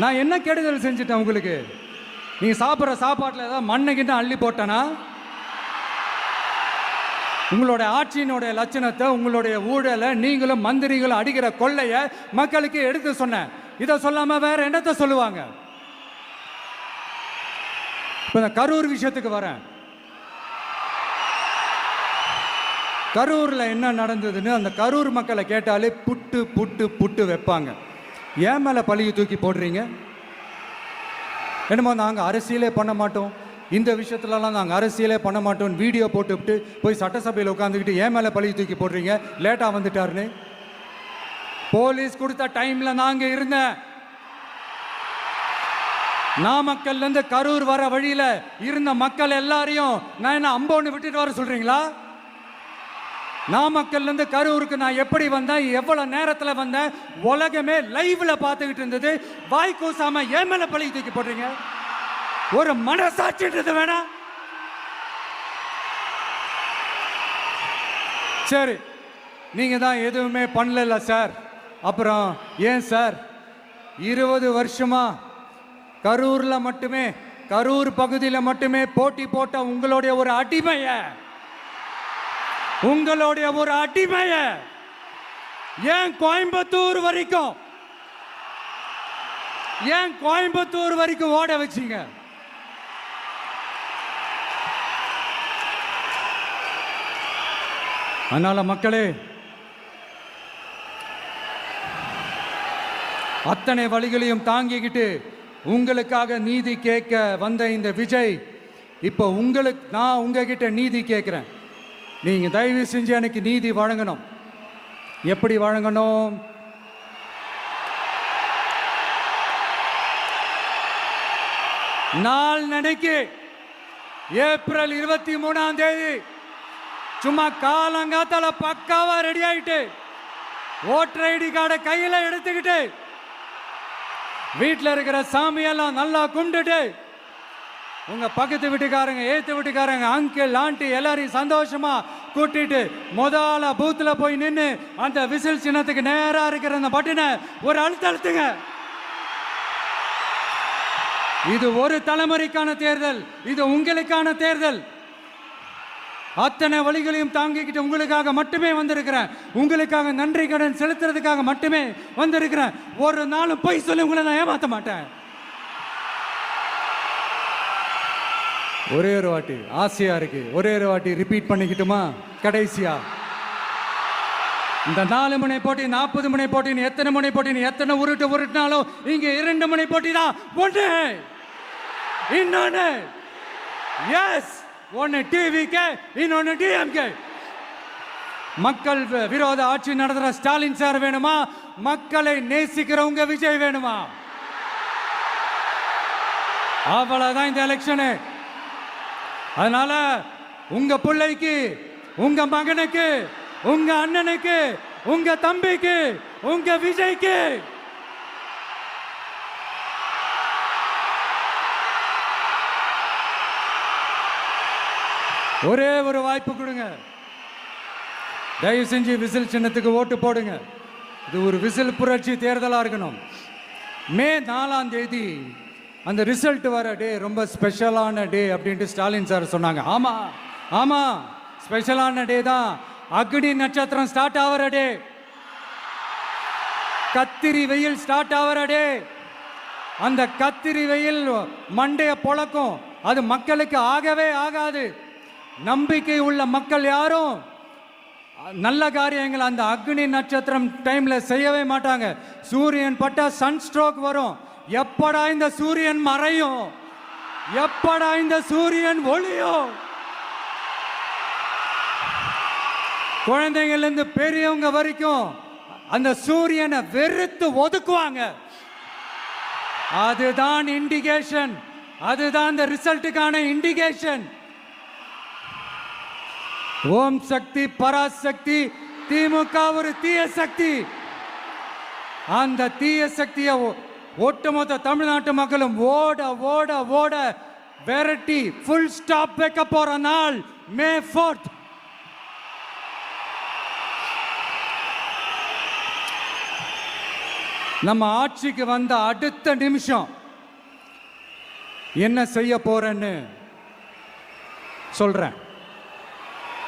நான் என்ன கெடுதல் செஞ்சுட்டேன் உங்களுக்கு? நீங்க சாப்பிட்ற சாப்பாட்டில் ஏதாவது மண்ணைக்கிட்ட அள்ளி போட்டேனா? உங்களுடைய ஆட்சியினுடைய லட்சணத்தை, உங்களுடைய ஊழலை, நீங்களும் மந்திரிகளும் அடிக்கிற கொள்ளைய மக்களுக்கு எடுத்து சொன்னேன். இதை சொல்லாம வேற என்னத்தை சொல்லுவாங்க? இப்ப இந்த கரூர் விஷயத்துக்கு வரேன். கரூர்ல என்ன நடந்ததுன்னு அந்த கரூர் மக்களை கேட்டாலே புட்டு புட்டு புட்டு வைப்பாங்க. ஏன் மேல பழியை தூக்கி போடுறீங்க? என்னமோ நாங்கள் அரசியலே பண்ண மாட்டோம், இந்த விஷயத்துலலாம் நாங்கள் அரசியலே பண்ண மாட்டோம் வீடியோ போட்டுவிட்டு போய் சட்டசபையில் உட்காந்துக்கிட்டு ஏன் மேலே பழியை தூக்கி போடுறீங்க? லேட்டாக வந்துட்டாருன்னு போலீஸ் கொடுத்த டைமில் நாங்கள் இருந்தேன். நாமக்கல்லேருந்து கரூர் வர வழியில் இருந்த மக்கள் எல்லாரையும் நான் என்ன அம்போன்னு விட்டுட்டு வர சொல்கிறீங்களா? நாமக்கல்லேருந்து கரூருக்கு நான் எப்படி வந்தேன், எவ்வளோ நேரத்தில் வந்தேன், உலகமே லைவ்ல பார்த்துக்கிட்டு இருந்தது. வாய் கூசாம ஏன் மேலே பழி தூக்கி போடுறீங்க? ஒரு மனசாட்சின்றது வேணா? சரி, நீங்க தான் எதுவுமே பண்ணல சார். அப்புறம் ஏன் சார் 20 வருஷமா கரூர்ல மட்டுமே, கரூர் பகுதியில் மட்டுமே போட்டி போட்ட உங்களுடைய ஒரு அடிமைய, உங்களுடைய ஒரு அடிமைய ஏன் கோயம்புத்தூர் வரைக்கும் ஓட வச்சீங்க? அதனால மக்களே, அத்தனை வழிகளையும் தாங்கிக்கிட்டு உங்களுக்காக நீதி கேட்க வந்த இந்த விஜய், இப்போ நான் உங்ககிட்ட நீதி கேட்கிறேன். நீங்க தயவு செஞ்சு எனக்கு நீதி வழங்கணும். எப்படி வழங்கணும்? நாள் நினைக்கு ஏப்ரல் 23ஆம் தேதி சும்மா காலங்காத்தால பக்காவா ரெடி ஆயிட்டு ஓட்டர் ஐடி கார்டை கையில எடுத்துக்கிட்டு வீட்டில் இருக்கிற சாமியெல்லாம் நல்லா கும்பிட்டுட்டு உங்க பக்கத்து வீட்டுக்காரங்க, ஏத்து வீட்டுக்காரங்க, அங்கிள் ஆண்டி எல்லாரையும் சந்தோஷமா கூட்டிட்டு முதல்ல பூத்துல போய் நின்று அந்த விசில் சின்னத்துக்கு நேரா இருக்கிற அந்த பட்டனை ஒரு அழுத்துங்க. இது ஒரு தலைமுறைக்கான தேர்தல், இது உங்களுக்கான தேர்தல். அத்தனை வழிகளையும் தாங்கிக்கிட்டு உங்களுக்காக மட்டுமே வந்திருக்கிறேன். உங்களுக்காக நன்றி கடன் செலுத்துறதுக்காக மட்டுமே வந்திருக்கிறேன். ஒரு நாளும் பொய் சொல்லி உங்களை நான் ஏமாற்ற மாட்டேன். ஒரே ஒரு வாட்டி ஆசையா இருக்கு, ஒரே ஒரு வாட்டி ரிப்பீட் பண்ணிக்கிட்டுமா? கடைசியா இந்த 4 முனை போட்டி, 40 முனை போட்டின்னு எத்தனை முனை போட்டின்னு எத்தனை உருட்டினாலும் இங்க 2 முனை போட்டி தான். ஒன்று இன்னொன்னு எஸ், ஒன்னு டிவிகே, இன்னொன்னு டிஎம்கே. மக்கள் விரோத ஆட்சி நடத்துற ஸ்டாலின் சார் வேணுமா? மக்களை நேசிக்கிறவங்க விஜய் வேணுமா? அவ்வளவுதான் இந்த எலெக்ஷனு. அதனால உங்க பிள்ளைக்கு, உங்க மகனுக்கு, உங்க அண்ணனுக்கு, உங்க தம்பிக்கு, உங்க விஜய்க்கு ஒரே ஒரு வாய்ப்பு கொடுங்க. தயவு செஞ்சு விசில் சின்னத்துக்கு ஓட்டு போடுங்க. இது ஒரு விசில் புரட்சி தேர்தலா இருக்கணும். மே 4ஆம் தேதி அந்த ரிசல்ட் வர டே ரொம்ப ஸ்பெஷலான டே அப்படின்ட்டு ஸ்டாலின் சார் சொன்னாங்க. ஆமா ஆமா, ஸ்பெஷலான டே தான். அக்னி நட்சத்திரம் ஸ்டார்ட் ஆகிற டே, கத்திரி வெயில் ஸ்டார்ட் ஆகிற டே. அந்த கத்திரி வெயில் மண்டைய பொழக்கும். அது மக்களுக்கு ஆகவே ஆகாது. நம்பிக்கை உள்ள மக்கள் யாரும் நல்ல காரியங்கள் அந்த அக்னி நட்சத்திரம் டைம்ல செய்யவே மாட்டாங்க. சூரியன் பட்டா சன் ஸ்ட்ரோக் வரும். எப்படா இந்த சூரியன் மறையும், எப்படா இந்த சூரியன் ஒளியும்? குழந்தைங்கள்ல இருந்து பெரியவங்க வரைக்கும் அந்த சூரியனை வெறுத்து ஒதுக்குவாங்க. அதுதான் இண்டிகேஷன், அதுதான் இந்த ரிசல்ட்டுக்கான இண்டிகேஷன். ஓம் சக்தி பராசக்தி, திமுக ஒரு தீய சக்தி. அந்த தீய சக்தியை ஒட்டுமொத்த தமிழ்நாட்டு மக்களும் ஓட ஓட ஓட விரட்டி ஃபுல் ஸ்டாப் வைக்க போற நாள் மே 4th. நம்ம ஆட்சிக்கு வந்த அடுத்த நிமிஷம் என்ன செய்ய போறேன்னு சொல்றேன்.